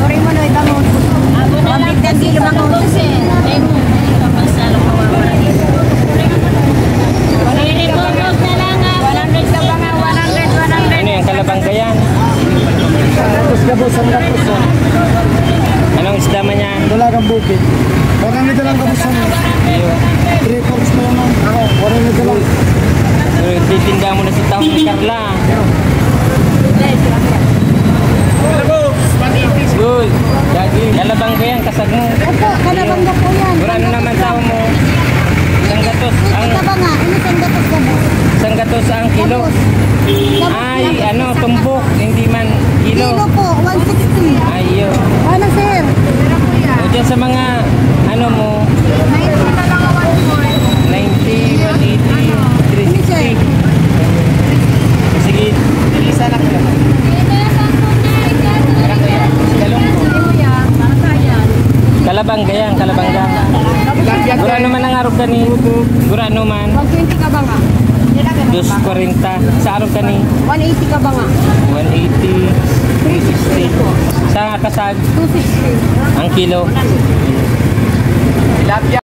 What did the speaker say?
Sorry mo na itang mabigyan kilo mga utos eh. Ano yung kalabangga yan? Anong isda man yan? Dalagang bukid. Parang nito lang kabusan. 3 forks mo lang. Ako, parang nito lang. Titinda mo na sa taon ni Carla. Good. Kalabangga yan, kasag mo. Opo, kalabangga po yan. Ano naman tao mo? Sanggatos. Kabanga, ano sanggatos ka mo? Sanggatos ang kilo. Ay, ano, tumbok. Hindi man kilo. Kilo po, 160. Ay, yun. Ano sir? O dyan sa mga, ano mo, 90 na lang ang 90, 180, 360. Sige, isa lang lang. Kalabangga yan, kalabangga. Gurano man ang arog kani. Gurano man. 120 ka ba nga? 240. Sa arog kani. 180 ka ba nga? 180, 360. Sa kasag 260. ang kilo.